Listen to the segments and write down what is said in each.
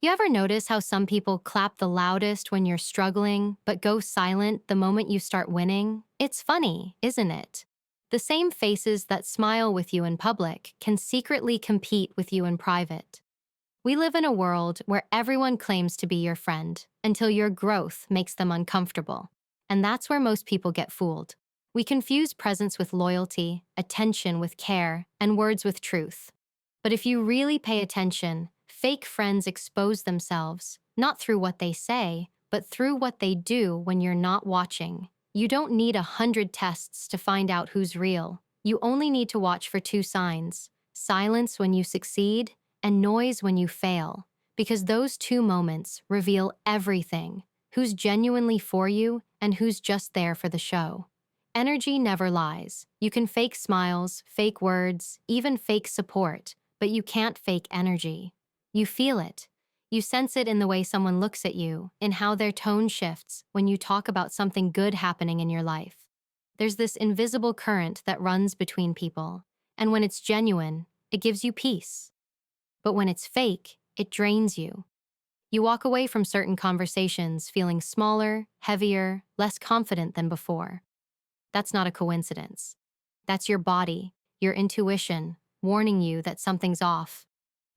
You ever notice how some people clap the loudest when you're struggling, but go silent the moment you start winning? It's funny, isn't it? The same faces that smile with you in public can secretly compete with you in private. We live in a world where everyone claims to be your friend until your growth makes them uncomfortable. And that's where most people get fooled. We confuse presence with loyalty, attention with care, and words with truth. But if you really pay attention, fake friends expose themselves, not through what they say, but through what they do when you're not watching. You don't need 100 tests to find out who's real. You only need to watch for two signs: silence when you succeed and noise when you fail, because those two moments reveal everything: who's genuinely for you and who's just there for the show. Energy never lies. You can fake smiles, fake words, even fake support, but you can't fake energy. You feel it. You sense it in the way someone looks at you, in how their tone shifts when you talk about something good happening in your life. There's this invisible current that runs between people, and when it's genuine, it gives you peace. But when it's fake, it drains you. You walk away from certain conversations feeling smaller, heavier, less confident than before. That's not a coincidence. That's your body, your intuition, warning you that something's off.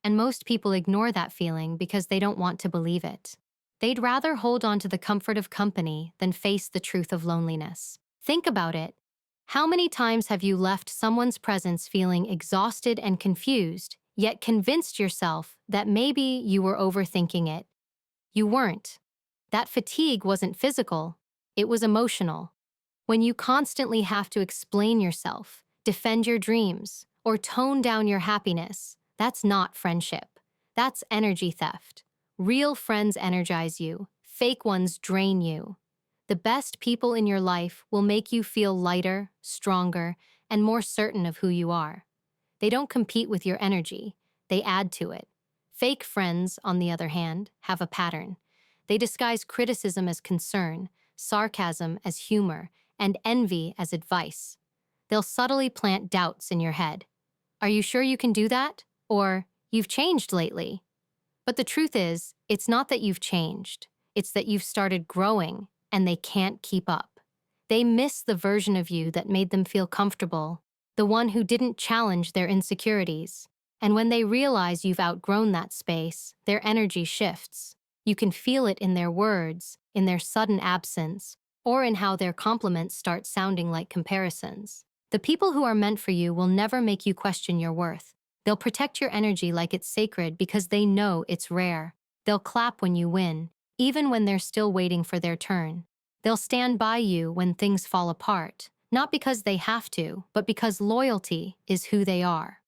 And most people ignore that feeling because they don't want to believe it. They'd rather hold on to the comfort of company than face the truth of loneliness. Think about it. How many times have you left someone's presence feeling exhausted and confused, yet convinced yourself that maybe you were overthinking it? You weren't. That fatigue wasn't physical, it was emotional. When you constantly have to explain yourself, defend your dreams, or tone down your happiness, that's not friendship. That's energy theft. Real friends energize you, fake ones drain you. The best people in your life will make you feel lighter, stronger, and more certain of who you are. They don't compete with your energy, they add to it. Fake friends, on the other hand, have a pattern. They disguise criticism as concern, sarcasm as humor, and envy as advice. They'll subtly plant doubts in your head. Are you sure you can do that? Or, you've changed lately. But the truth is, it's not that you've changed. It's that you've started growing, and they can't keep up. They miss the version of you that made them feel comfortable, the one who didn't challenge their insecurities. And when they realize you've outgrown that space, their energy shifts. You can feel it in their words, in their sudden absence, or in how their compliments start sounding like comparisons. The people who are meant for you will never make you question your worth. They'll protect your energy like it's sacred because they know it's rare. They'll clap when you win, even when they're still waiting for their turn. They'll stand by you when things fall apart, not because they have to, but because loyalty is who they are.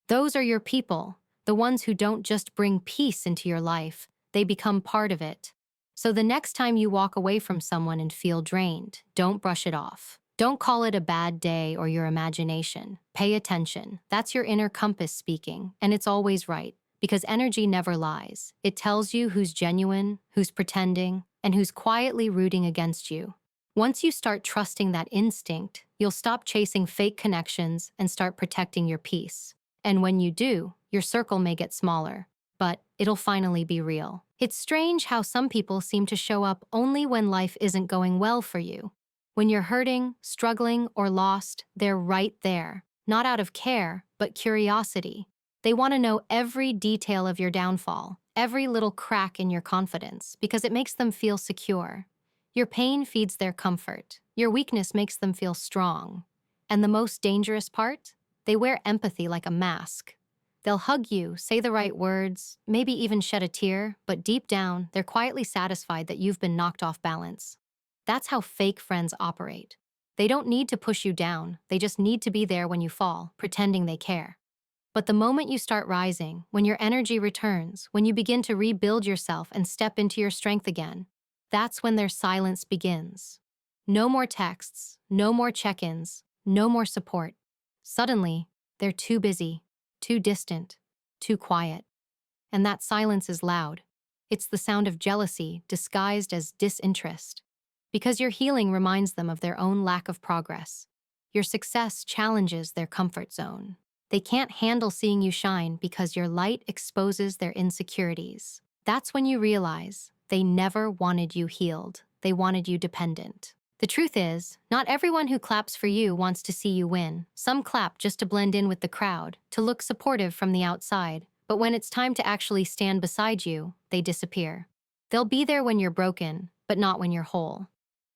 Those are your people, the ones who don't just bring peace into your life, they become part of it. So the next time you walk away from someone and feel drained, don't brush it off. Don't call it a bad day or your imagination. Pay attention. That's your inner compass speaking, and it's always right, because energy never lies. It tells you who's genuine, who's pretending, and who's quietly rooting against you. Once you start trusting that instinct, you'll stop chasing fake connections and start protecting your peace. And when you do, your circle may get smaller, but it'll finally be real. It's strange how some people seem to show up only when life isn't going well for you. When you're hurting, struggling, or lost, they're right there, not out of care, but curiosity. They want to know every detail of your downfall, every little crack in your confidence, because it makes them feel secure. Your pain feeds their comfort. Your weakness makes them feel strong. And the most dangerous part? They wear empathy like a mask. They'll hug you, say the right words, maybe even shed a tear, but deep down, they're quietly satisfied that you've been knocked off balance. That's how fake friends operate. They don't need to push you down, they just need to be there when you fall, pretending they care. But the moment you start rising, when your energy returns, when you begin to rebuild yourself and step into your strength again, that's when their silence begins. No more texts, no more check-ins, no more support. Suddenly, they're too busy, too distant, too quiet. And that silence is loud. It's the sound of jealousy disguised as disinterest. Because your healing reminds them of their own lack of progress. Your success challenges their comfort zone. They can't handle seeing you shine because your light exposes their insecurities. That's when you realize they never wanted you healed. They wanted you dependent. The truth is, not everyone who claps for you wants to see you win. Some clap just to blend in with the crowd, to look supportive from the outside. But when it's time to actually stand beside you, they disappear. They'll be there when you're broken, but not when you're whole.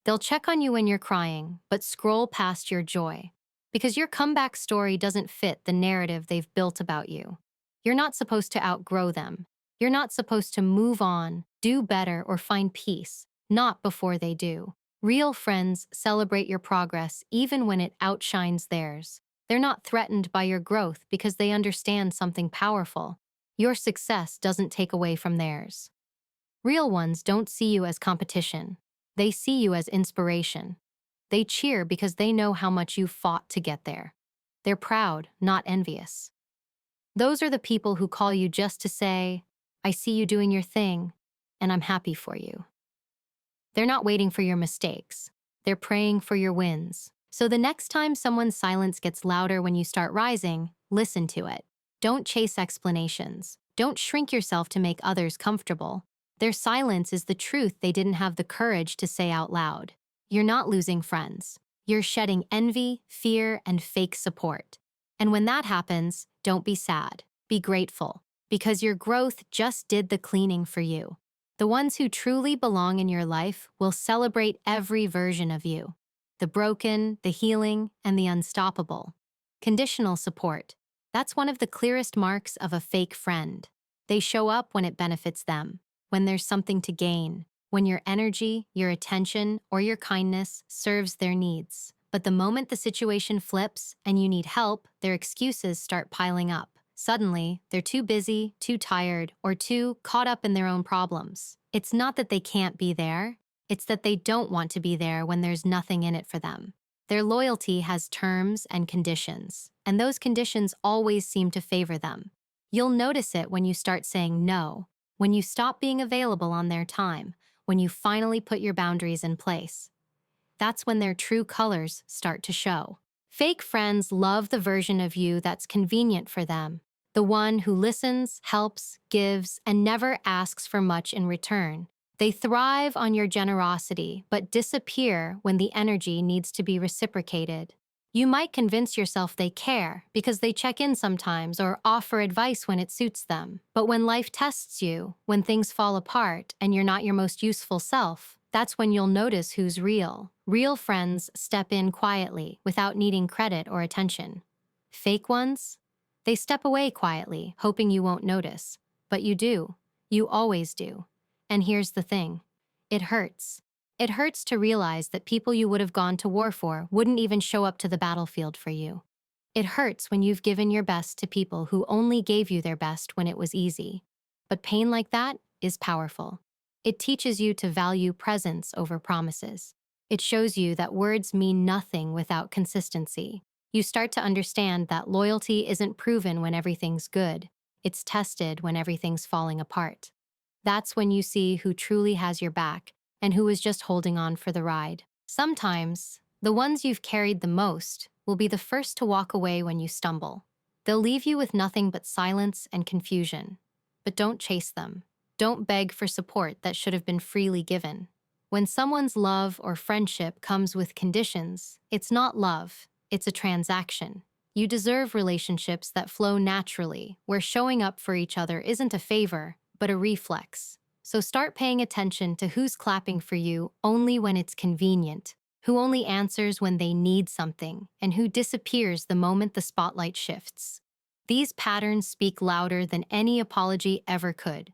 They'll check on you when you're crying, but scroll past your joy. Because your comeback story doesn't fit the narrative they've built about you. You're not supposed to outgrow them. You're not supposed to move on, do better, or find peace, not before they do. Real friends celebrate your progress even when it outshines theirs. They're not threatened by your growth because they understand something powerful. Your success doesn't take away from theirs. Real ones don't see you as competition. They see you as inspiration. They cheer because they know how much you fought to get there. They're proud, not envious. Those are the people who call you just to say, "I see you doing your thing, and I'm happy for you." They're not waiting for your mistakes. They're praying for your wins. So the next time someone's silence gets louder when you start rising, listen to it. Don't chase explanations. Don't shrink yourself to make others comfortable. Their silence is the truth they didn't have the courage to say out loud. You're not losing friends. You're shedding envy, fear, and fake support. And when that happens, don't be sad. Be grateful, because your growth just did the cleaning for you. The ones who truly belong in your life will celebrate every version of you. The broken, the healing, and the unstoppable. Conditional support. That's one of the clearest marks of a fake friend. They show up when it benefits them, when there's something to gain, when your energy, your attention, or your kindness serves their needs. But the moment the situation flips and you need help, their excuses start piling up. Suddenly, they're too busy, too tired, or too caught up in their own problems. It's not that they can't be there, it's that they don't want to be there when there's nothing in it for them. Their loyalty has terms and conditions, and those conditions always seem to favor them. You'll notice it when you start saying no, when you stop being available on their time, when you finally put your boundaries in place. That's when their true colors start to show. Fake friends love the version of you that's convenient for them, the one who listens, helps, gives, and never asks for much in return. They thrive on your generosity, but disappear when the energy needs to be reciprocated. You might convince yourself they care because they check in sometimes or offer advice when it suits them. But when life tests you, when things fall apart and you're not your most useful self, that's when you'll notice who's real. Real friends step in quietly without needing credit or attention. Fake ones? They step away quietly, hoping you won't notice. But you do. You always do. And here's the thing. It hurts. It hurts to realize that people you would have gone to war for wouldn't even show up to the battlefield for you. It hurts when you've given your best to people who only gave you their best when it was easy. But pain like that is powerful. It teaches you to value presence over promises. It shows you that words mean nothing without consistency. You start to understand that loyalty isn't proven when everything's good. It's tested when everything's falling apart. That's when you see who truly has your back and who is just holding on for the ride. Sometimes, the ones you've carried the most will be the first to walk away when you stumble. They'll leave you with nothing but silence and confusion. But don't chase them. Don't beg for support that should have been freely given. When someone's love or friendship comes with conditions, it's not love, it's a transaction. You deserve relationships that flow naturally, where showing up for each other isn't a favor, but a reflex. So start paying attention to who's clapping for you only when it's convenient, who only answers when they need something, and who disappears the moment the spotlight shifts. These patterns speak louder than any apology ever could.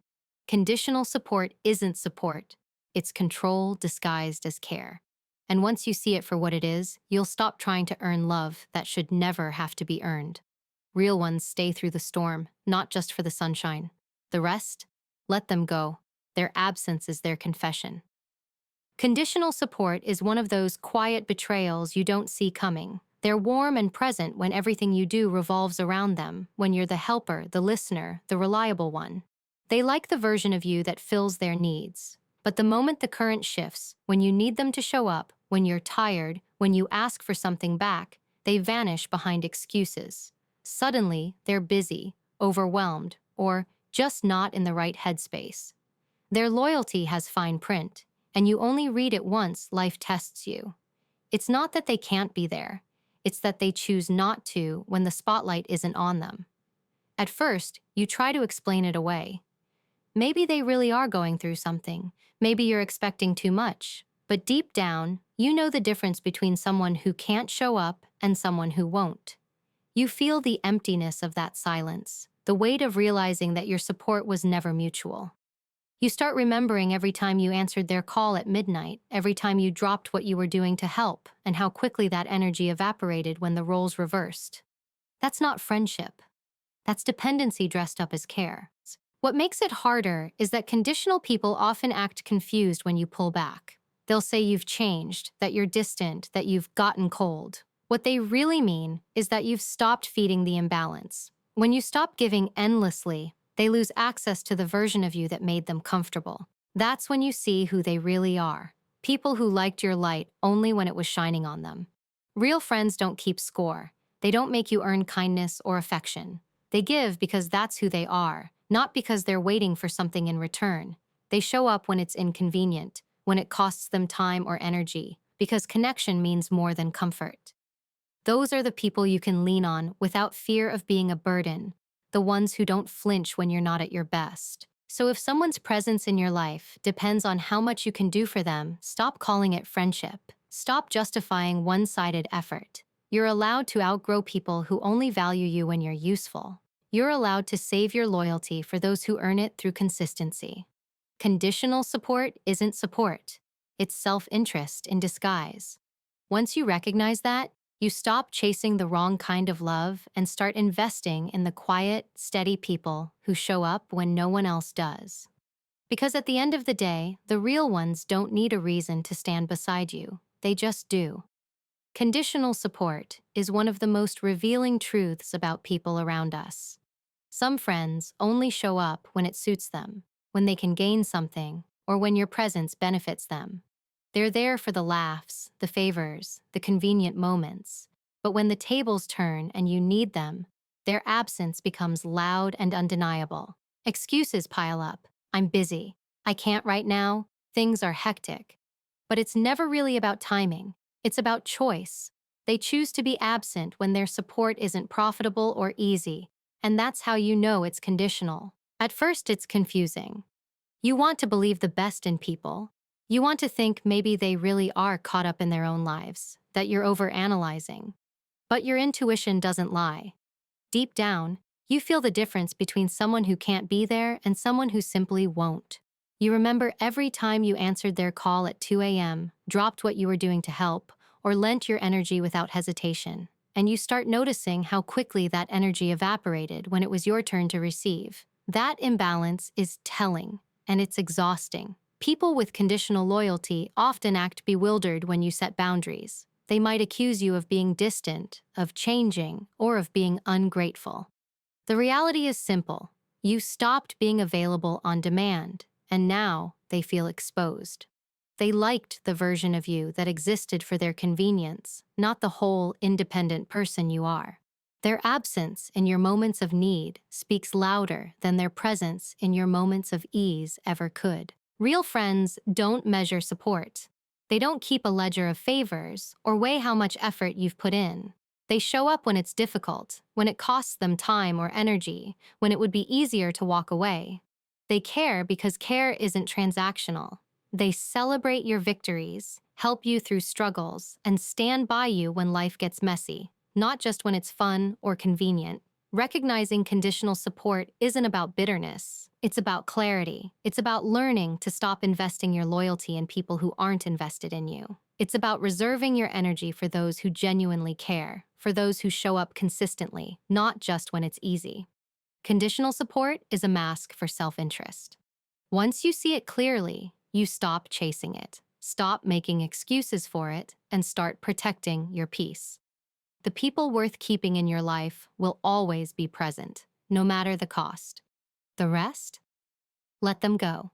Conditional support isn't support. It's control disguised as care. And once you see it for what it is, you'll stop trying to earn love that should never have to be earned. Real ones stay through the storm, not just for the sunshine. The rest? Let them go. Their absence is their confession. Conditional support is one of those quiet betrayals you don't see coming. They're warm and present when everything you do revolves around them, when you're the helper, the listener, the reliable one. They like the version of you that fills their needs. But the moment the current shifts, when you need them to show up, when you're tired, when you ask for something back, they vanish behind excuses. Suddenly, they're busy, overwhelmed, or just not in the right headspace. Their loyalty has fine print, and you only read it once life tests you. It's not that they can't be there, it's that they choose not to when the spotlight isn't on them. At first, you try to explain it away. Maybe they really are going through something. Maybe you're expecting too much. But deep down, you know the difference between someone who can't show up and someone who won't. You feel the emptiness of that silence, the weight of realizing that your support was never mutual. You start remembering every time you answered their call at midnight, every time you dropped what you were doing to help, and how quickly that energy evaporated when the roles reversed. That's not friendship. That's dependency dressed up as care. What makes it harder is that conditional people often act confused when you pull back. They'll say you've changed, that you're distant, that you've gotten cold. What they really mean is that you've stopped feeding the imbalance. When you stop giving endlessly, they lose access to the version of you that made them comfortable. That's when you see who they really are. People who liked your light only when it was shining on them. Real friends don't keep score. They don't make you earn kindness or affection. They give because that's who they are, not because they're waiting for something in return. They show up when it's inconvenient, when it costs them time or energy, because connection means more than comfort. Those are the people you can lean on without fear of being a burden, the ones who don't flinch when you're not at your best. So if someone's presence in your life depends on how much you can do for them, stop calling it friendship. Stop justifying one-sided effort. You're allowed to outgrow people who only value you when you're useful. You're allowed to save your loyalty for those who earn it through consistency. Conditional support isn't support. It's self-interest in disguise. Once you recognize that, you stop chasing the wrong kind of love and start investing in the quiet, steady people who show up when no one else does. Because at the end of the day, the real ones don't need a reason to stand beside you. They just do. Conditional support is one of the most revealing truths about people around us. Some friends only show up when it suits them, when they can gain something, or when your presence benefits them. They're there for the laughs, the favors, the convenient moments. But when the tables turn and you need them, their absence becomes loud and undeniable. Excuses pile up. I'm busy. I can't right now. Things are hectic. But it's never really about timing. It's about choice. They choose to be absent when their support isn't profitable or easy, and that's how you know it's conditional. At first, it's confusing. You want to believe the best in people. You want to think maybe they really are caught up in their own lives, that you're overanalyzing. But your intuition doesn't lie. Deep down, you feel the difference between someone who can't be there and someone who simply won't. You remember every time you answered their call at 2 a.m., dropped what you were doing to help, or lent your energy without hesitation. And you start noticing how quickly that energy evaporated when it was your turn to receive. That imbalance is telling, and it's exhausting. People with conditional loyalty often act bewildered when you set boundaries. They might accuse you of being distant, of changing, or of being ungrateful. The reality is simple. You stopped being available on demand, and now they feel exposed. They liked the version of you that existed for their convenience, not the whole, independent person you are. Their absence in your moments of need speaks louder than their presence in your moments of ease ever could. Real friends don't measure support. They don't keep a ledger of favors or weigh how much effort you've put in. They show up when it's difficult, when it costs them time or energy, when it would be easier to walk away. They care because care isn't transactional. They celebrate your victories, help you through struggles, and stand by you when life gets messy, not just when it's fun or convenient. Recognizing conditional support isn't about bitterness. It's about clarity. It's about learning to stop investing your loyalty in people who aren't invested in you. It's about reserving your energy for those who genuinely care, for those who show up consistently, not just when it's easy. Conditional support is a mask for self-interest. Once you see it clearly, you stop chasing it, stop making excuses for it, and start protecting your peace. The people worth keeping in your life will always be present, no matter the cost. The rest? Let them go.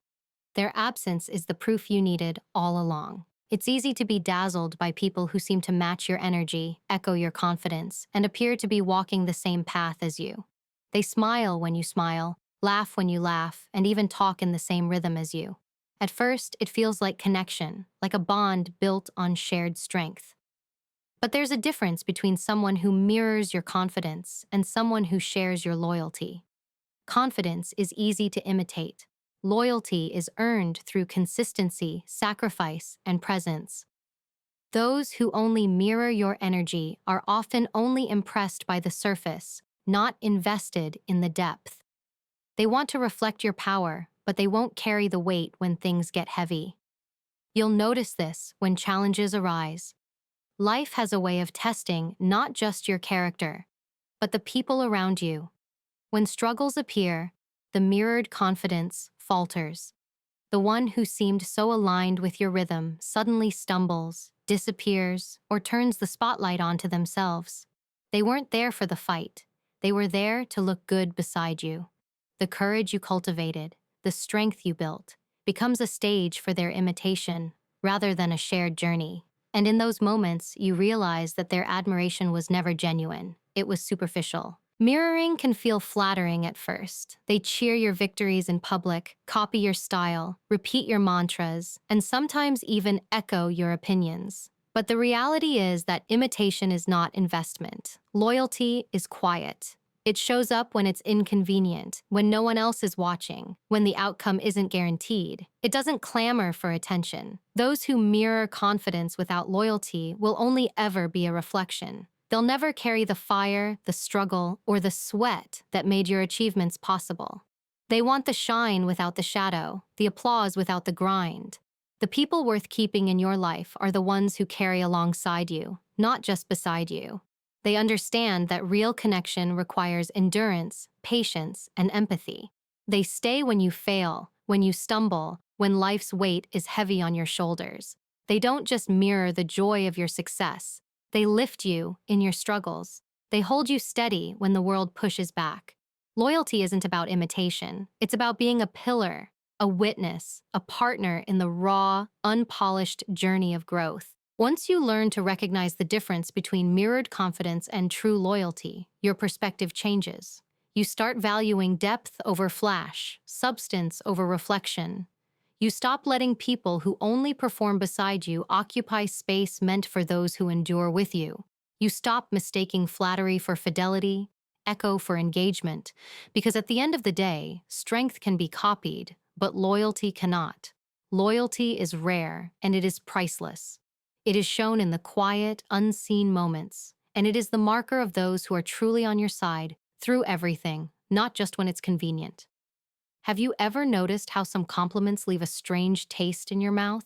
Their absence is the proof you needed all along. It's easy to be dazzled by people who seem to match your energy, echo your confidence, and appear to be walking the same path as you. They smile when you smile, laugh when you laugh, and even talk in the same rhythm as you. At first, it feels like connection, like a bond built on shared strength. But there's a difference between someone who mirrors your confidence and someone who shares your loyalty. Confidence is easy to imitate. Loyalty is earned through consistency, sacrifice, and presence. Those who only mirror your energy are often only impressed by the surface, not invested in the depth. They want to reflect your power, but they won't carry the weight when things get heavy. You'll notice this when challenges arise. Life has a way of testing not just your character, but the people around you. When struggles appear, the mirrored confidence falters. The one who seemed so aligned with your rhythm suddenly stumbles, disappears, or turns the spotlight onto themselves. They weren't there for the fight. They were there to look good beside you. The courage you cultivated, the strength you built, becomes a stage for their imitation rather than a shared journey. And in those moments, you realize that their admiration was never genuine. It was superficial. Mirroring can feel flattering at first. They cheer your victories in public, copy your style, repeat your mantras, and sometimes even echo your opinions. But the reality is that imitation is not investment. Loyalty is quiet. It shows up when it's inconvenient, when no one else is watching, when the outcome isn't guaranteed. It doesn't clamor for attention. Those who mirror confidence without loyalty will only ever be a reflection. They'll never carry the fire, the struggle, or the sweat that made your achievements possible. They want the shine without the shadow, the applause without the grind. The people worth keeping in your life are the ones who carry alongside you, not just beside you. They understand that real connection requires endurance, patience, and empathy. They stay when you fail, when you stumble, when life's weight is heavy on your shoulders. They don't just mirror the joy of your success. They lift you in your struggles. They hold you steady when the world pushes back. Loyalty isn't about imitation. It's about being a pillar, a witness, a partner in the raw, unpolished journey of growth. Once you learn to recognize the difference between mirrored confidence and true loyalty, your perspective changes. You start valuing depth over flash, substance over reflection. You stop letting people who only perform beside you occupy space meant for those who endure with you. You stop mistaking flattery for fidelity, echo for engagement, because at the end of the day, strength can be copied, but loyalty cannot. Loyalty is rare, and it is priceless. It is shown in the quiet, unseen moments, and it is the marker of those who are truly on your side through everything, not just when it's convenient. Have you ever noticed how some compliments leave a strange taste in your mouth?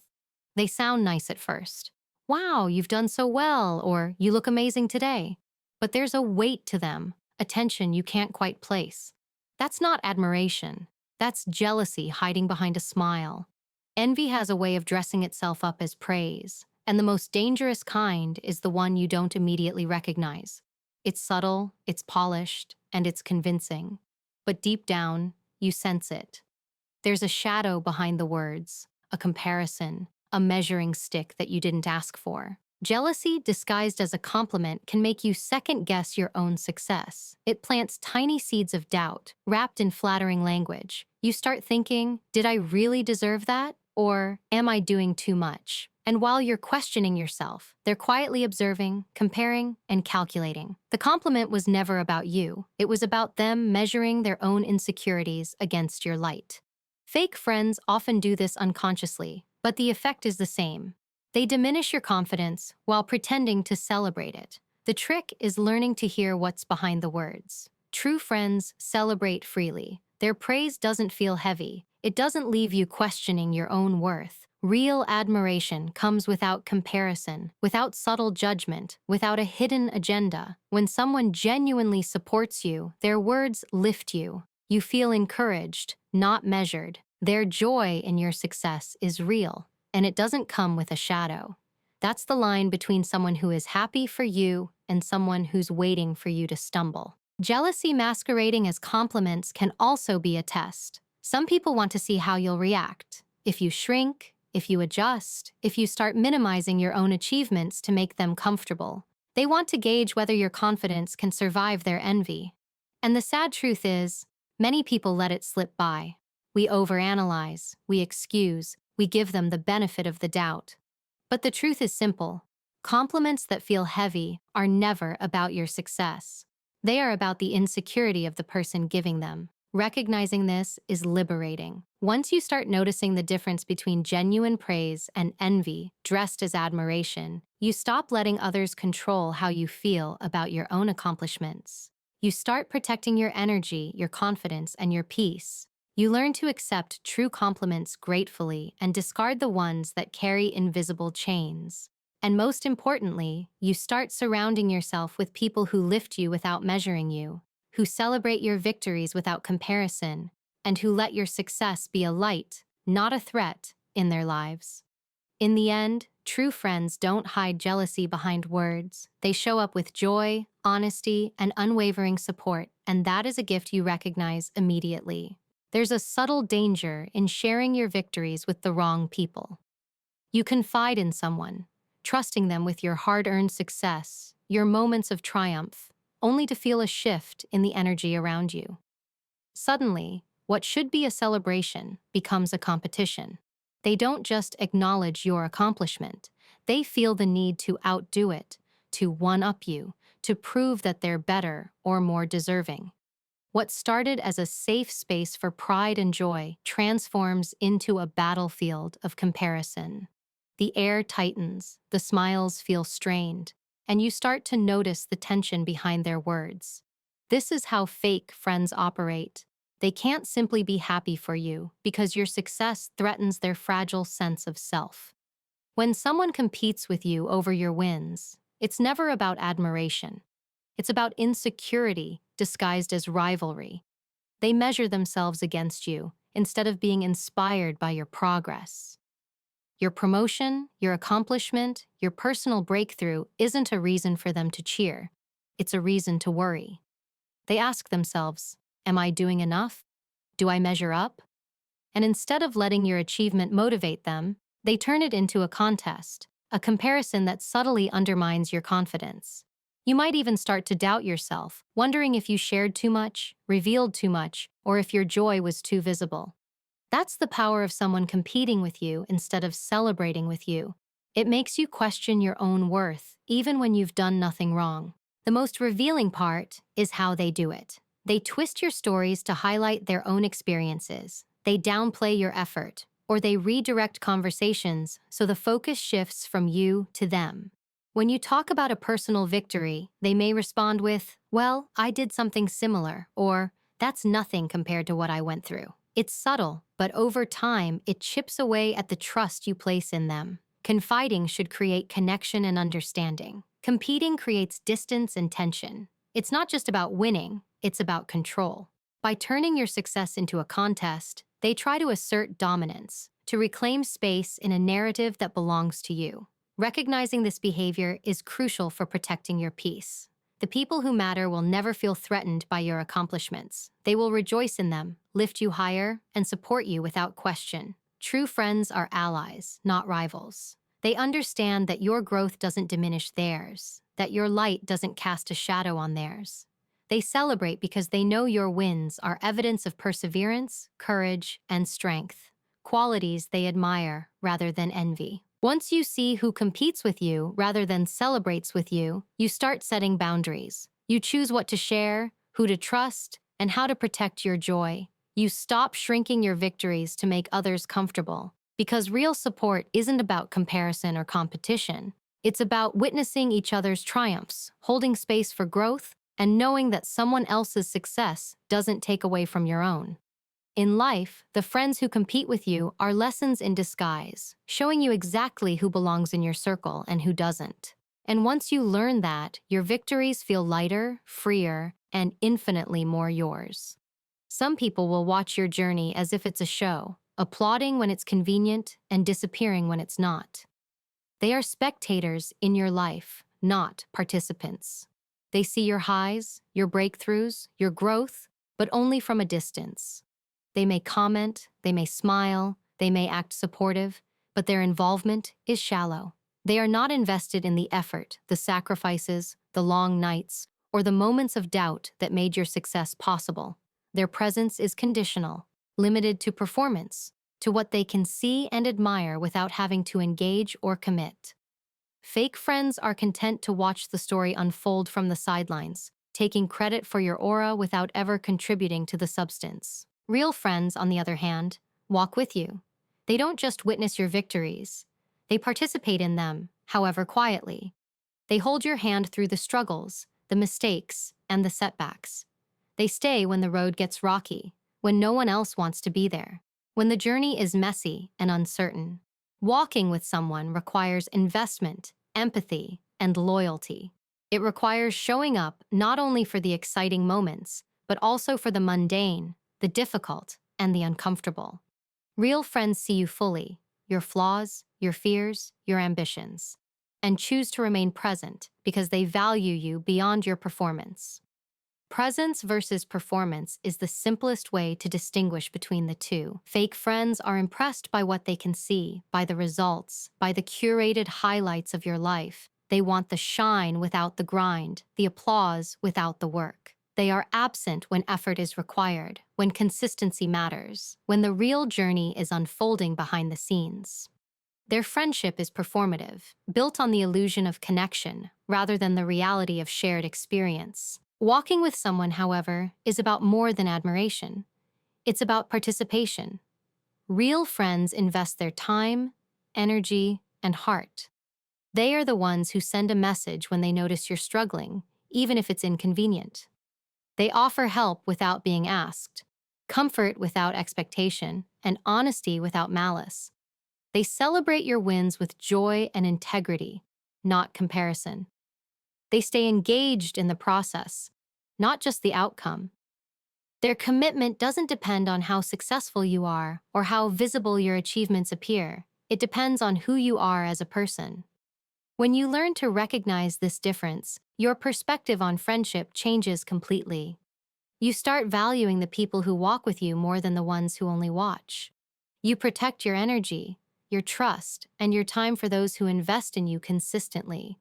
They sound nice at first. Wow, you've done so well, or you look amazing today. But there's a weight to them, a tension you can't quite place. That's not admiration. That's jealousy hiding behind a smile. Envy has a way of dressing itself up as praise, and the most dangerous kind is the one you don't immediately recognize. It's subtle, it's polished, and it's convincing. But deep down, you sense it. There's a shadow behind the words, a comparison, a measuring stick that you didn't ask for. Jealousy disguised as a compliment can make you second-guess your own success. It plants tiny seeds of doubt, wrapped in flattering language. You start thinking, did I really deserve that? Or am I doing too much? And while you're questioning yourself, they're quietly observing, comparing, and calculating. The compliment was never about you. It was about them measuring their own insecurities against your light. Fake friends often do this unconsciously, but the effect is the same. They diminish your confidence while pretending to celebrate it. The trick is learning to hear what's behind the words. True friends celebrate freely. Their praise doesn't feel heavy. It doesn't leave you questioning your own worth. Real admiration comes without comparison, without subtle judgment, without a hidden agenda. When someone genuinely supports you, their words lift you. You feel encouraged, not measured. Their joy in your success is real, and it doesn't come with a shadow. That's the line between someone who is happy for you and someone who's waiting for you to stumble. Jealousy masquerading as compliments can also be a test. Some people want to see how you'll react. If you shrink, if you adjust, if you start minimizing your own achievements to make them comfortable. They want to gauge whether your confidence can survive their envy. And the sad truth is, Many people let it slip by. We overanalyze, we excuse, we give them the benefit of the doubt. But the truth is simple. Compliments that feel heavy are never about your success. They are about the insecurity of the person giving them. Recognizing this is liberating. Once you start noticing the difference between genuine praise and envy dressed as admiration, you stop letting others control how you feel about your own accomplishments. You start protecting your energy, your confidence, and your peace. You learn to accept true compliments gratefully and discard the ones that carry invisible chains. And most importantly, you start surrounding yourself with people who lift you without measuring you, who celebrate your victories without comparison, and who let your success be a light, not a threat, in their lives. In the end, true friends don't hide jealousy behind words. They show up with joy, honesty, and unwavering support, and that is a gift you recognize immediately. There's a subtle danger in sharing your victories with the wrong people. You confide in someone, trusting them with your hard-earned success, your moments of triumph, only to feel a shift in the energy around you. Suddenly, what should be a celebration becomes a competition. They don't just acknowledge your accomplishment, they feel the need to outdo it, to one-up you, to prove that they're better or more deserving. What started as a safe space for pride and joy transforms into a battlefield of comparison. The air tightens, the smiles feel strained, and you start to notice the tension behind their words. This is how fake friends operate. They can't simply be happy for you because your success threatens their fragile sense of self. When someone competes with you over your wins, it's never about admiration. It's about insecurity disguised as rivalry. They measure themselves against you instead of being inspired by your progress. Your promotion, your accomplishment, your personal breakthrough isn't a reason for them to cheer. It's a reason to worry. They ask themselves, am I doing enough? Do I measure up? And instead of letting your achievement motivate them, they turn it into a contest, a comparison that subtly undermines your confidence. You might even start to doubt yourself, wondering if you shared too much, revealed too much, or if your joy was too visible. That's the power of someone competing with you instead of celebrating with you. It makes you question your own worth, even when you've done nothing wrong. The most revealing part is how they do it. They twist your stories to highlight their own experiences. They downplay your effort, or they redirect conversations so the focus shifts from you to them. When you talk about a personal victory, they may respond with, well, I did something similar, or that's nothing compared to what I went through. It's subtle, but over time, it chips away at the trust you place in them. Confiding should create connection and understanding. Competing creates distance and tension. It's not just about winning, it's about control. By turning your success into a contest, they try to assert dominance, to reclaim space in a narrative that belongs to you. Recognizing this behavior is crucial for protecting your peace. The people who matter will never feel threatened by your accomplishments. They will rejoice in them, lift you higher, and support you without question. True friends are allies, not rivals. They understand that your growth doesn't diminish theirs, that your light doesn't cast a shadow on theirs. They celebrate because they know your wins are evidence of perseverance, courage, and strength, qualities they admire rather than envy. Once you see who competes with you rather than celebrates with you, you start setting boundaries. You choose what to share, who to trust, and how to protect your joy. You stop shrinking your victories to make others comfortable, because real support isn't about comparison or competition. It's about witnessing each other's triumphs, holding space for growth, and knowing that someone else's success doesn't take away from your own. In life, the friends who compete with you are lessons in disguise, showing you exactly who belongs in your circle and who doesn't. And once you learn that, your victories feel lighter, freer, and infinitely more yours. Some people will watch your journey as if it's a show, applauding when it's convenient and disappearing when it's not. They are spectators in your life, not participants. They see your highs, your breakthroughs, your growth, but only from a distance. They may comment, they may smile, they may act supportive, but their involvement is shallow. They are not invested in the effort, the sacrifices, the long nights, or the moments of doubt that made your success possible. Their presence is conditional, limited to performance, to what they can see and admire without having to engage or commit. Fake friends are content to watch the story unfold from the sidelines, taking credit for your aura without ever contributing to the substance. Real friends, on the other hand, walk with you. They don't just witness your victories, they participate in them, however quietly. They hold your hand through the struggles, the mistakes, and the setbacks. They stay when the road gets rocky, when no one else wants to be there, when the journey is messy and uncertain. Walking with someone requires investment, empathy, and loyalty. It requires showing up not only for the exciting moments, but also for the mundane, the difficult, and the uncomfortable. Real friends see you fully, your flaws, your fears, your ambitions, and choose to remain present because they value you beyond your performance. Presence versus performance is the simplest way to distinguish between the two. Fake friends are impressed by what they can see, by the results, by the curated highlights of your life. They want the shine without the grind, the applause without the work. They are absent when effort is required, when consistency matters, when the real journey is unfolding behind the scenes. Their friendship is performative, built on the illusion of connection rather than the reality of shared experience. Walking with someone, however, is about more than admiration. It's about participation. Real friends invest their time, energy, and heart. They are the ones who send a message when they notice you're struggling, even if it's inconvenient. They offer help without being asked, comfort without expectation, and honesty without malice. They celebrate your wins with joy and integrity, not comparison. They stay engaged in the process, not just the outcome. Their commitment doesn't depend on how successful you are or how visible your achievements appear. It depends on who you are as a person. When you learn to recognize this difference, your perspective on friendship changes completely. You start valuing the people who walk with you more than the ones who only watch. You protect your energy, your trust, and your time for those who invest in you consistently.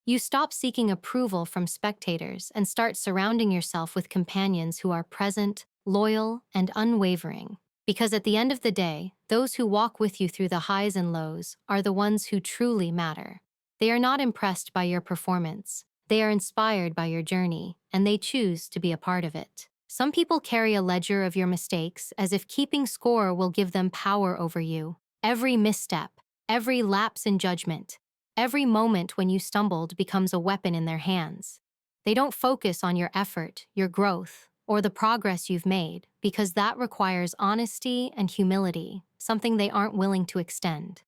You stop seeking approval from spectators and start surrounding yourself with companions who are present, loyal, and unwavering. Because at the end of the day, those who walk with you through the highs and lows are the ones who truly matter. They are not impressed by your performance. They are inspired by your journey, and they choose to be a part of it. Some people carry a ledger of your mistakes as if keeping score will give them power over you. Every misstep, every lapse in judgment, every moment when you stumbled becomes a weapon in their hands. They don't focus on your effort, your growth, or the progress you've made, because that requires honesty and humility, something they aren't willing to extend.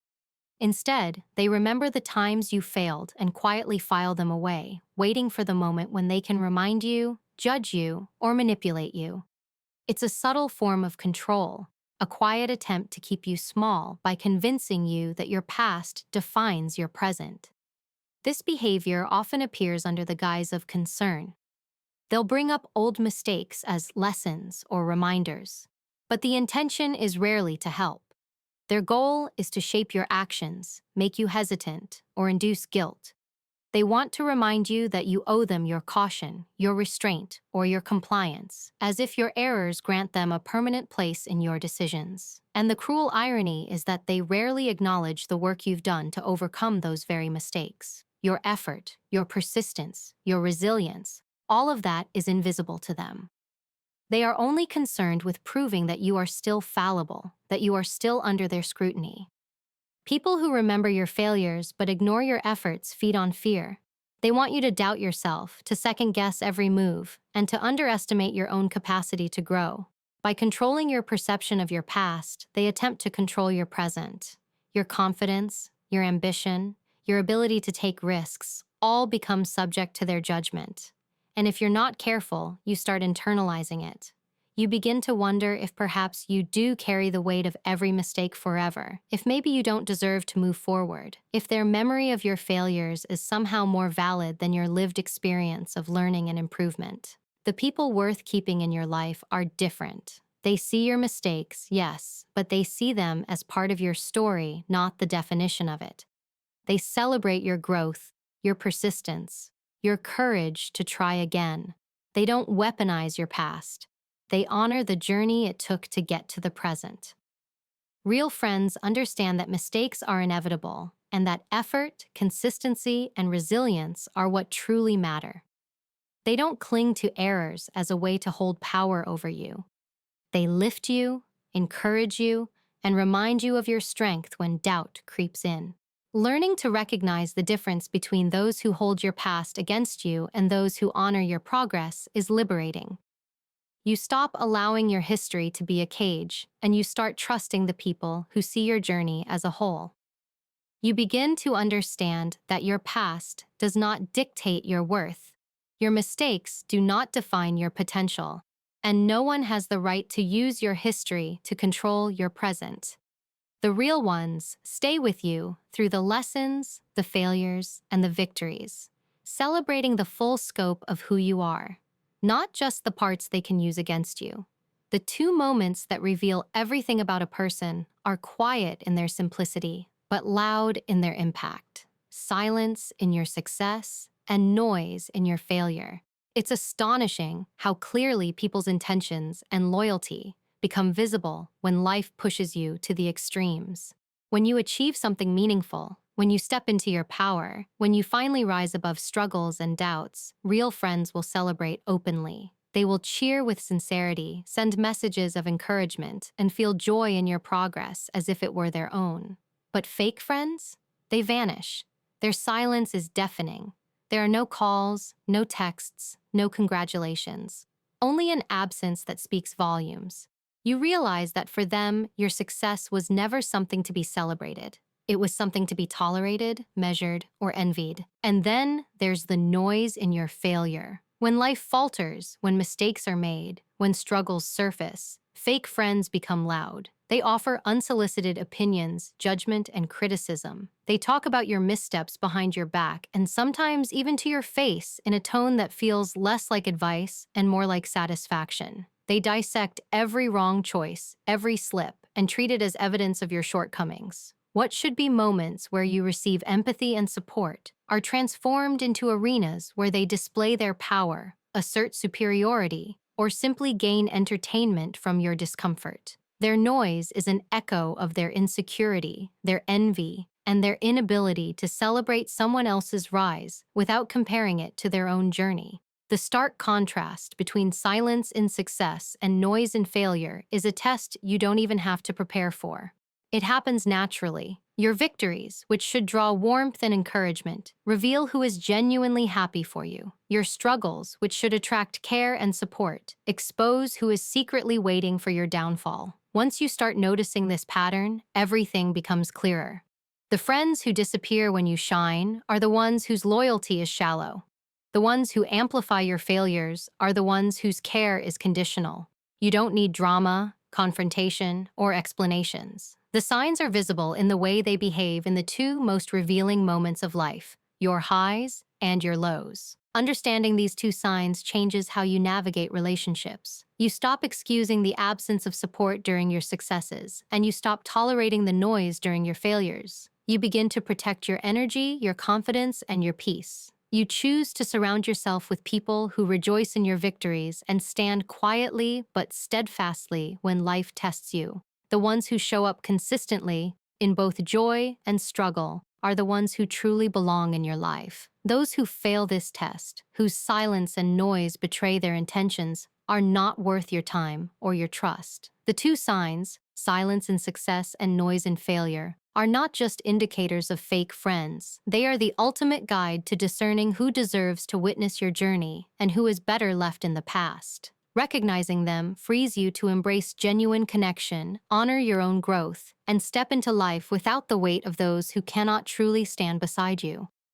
Instead, they remember the times you failed and quietly file them away, waiting for the moment when they can remind you, judge you, or manipulate you. It's a subtle form of control, a quiet attempt to keep you small by convincing you that your past defines your present. This behavior often appears under the guise of concern. They'll bring up old mistakes as lessons or reminders, but the intention is rarely to help. Their goal is to shape your actions, make you hesitant, or induce guilt. They want to remind you that you owe them your caution, your restraint, or your compliance, as if your errors grant them a permanent place in your decisions. And the cruel irony is that they rarely acknowledge the work you've done to overcome those very mistakes. Your effort, your persistence, your resilience, all of that is invisible to them. They are only concerned with proving that you are still fallible, that you are still under their scrutiny. People who remember your failures but ignore your efforts feed on fear. They want you to doubt yourself, to second-guess every move, and to underestimate your own capacity to grow. By controlling your perception of your past, they attempt to control your present. Your confidence, your ambition, your ability to take risks, all become subject to their judgment. And if you're not careful, you start internalizing it. You begin to wonder if perhaps you do carry the weight of every mistake forever, if maybe you don't deserve to move forward, if their memory of your failures is somehow more valid than your lived experience of learning and improvement. The people worth keeping in your life are different. They see your mistakes, yes, but they see them as part of your story, not the definition of it. They celebrate your growth, your persistence, your courage to try again. They don't weaponize your past. They honor the journey it took to get to the present. Real friends understand that mistakes are inevitable and that effort, consistency, and resilience are what truly matter. They don't cling to errors as a way to hold power over you. They lift you, encourage you, and remind you of your strength when doubt creeps in. Learning to recognize the difference between those who hold your past against you and those who honor your progress is liberating. You stop allowing your history to be a cage, and you start trusting the people who see your journey as a whole. You begin to understand that your past does not dictate your worth. Your mistakes do not define your potential, and no one has the right to use your history to control your present. The real ones stay with you through the lessons, the failures, and the victories, celebrating the full scope of who you are, not just the parts they can use against you. The two moments that reveal everything about a person are quiet in their simplicity, but loud in their impact. Silence in your success and noise in your failure. It's astonishing how clearly people's intentions and loyalty become visible when life pushes you to the extremes. When you achieve something meaningful, when you step into your power, when you finally rise above struggles and doubts, real friends will celebrate openly. They will cheer with sincerity, send messages of encouragement, and feel joy in your progress as if it were their own. But fake friends? They vanish. Their silence is deafening. There are no calls, no texts, no congratulations. Only an absence that speaks volumes. You realize that for them, your success was never something to be celebrated. It was something to be tolerated, measured, or envied. And then there's the noise in your failure. When life falters, when mistakes are made, when struggles surface, fake friends become loud. They offer unsolicited opinions, judgment, and criticism. They talk about your missteps behind your back and sometimes even to your face in a tone that feels less like advice and more like satisfaction. They dissect every wrong choice, every slip, and treat it as evidence of your shortcomings. What should be moments where you receive empathy and support are transformed into arenas where they display their power, assert superiority, or simply gain entertainment from your discomfort. Their noise is an echo of their insecurity, their envy, and their inability to celebrate someone else's rise without comparing it to their own journey. The stark contrast between silence in success and noise in failure is a test you don't even have to prepare for. It happens naturally. Your victories, which should draw warmth and encouragement, reveal who is genuinely happy for you. Your struggles, which should attract care and support, expose who is secretly waiting for your downfall. Once you start noticing this pattern, everything becomes clearer. The friends who disappear when you shine are the ones whose loyalty is shallow. The ones who amplify your failures are the ones whose care is conditional. You don't need drama, confrontation, or explanations. The signs are visible in the way they behave in the two most revealing moments of life, your highs and your lows. Understanding these two signs changes how you navigate relationships. You stop excusing the absence of support during your successes, and you stop tolerating the noise during your failures. You begin to protect your energy, your confidence, and your peace. You choose to surround yourself with people who rejoice in your victories and stand quietly but steadfastly when life tests you. The ones who show up consistently in both joy and struggle are the ones who truly belong in your life. Those who fail this test, whose silence and noise betray their intentions, are not worth your time or your trust. The two signs, silence in success and noise in failure, are not just indicators of fake friends. They are the ultimate guide to discerning who deserves to witness your journey and who is better left in the past. Recognizing them frees you to embrace genuine connection, honor your own growth, and step into life without the weight of those who cannot truly stand beside you.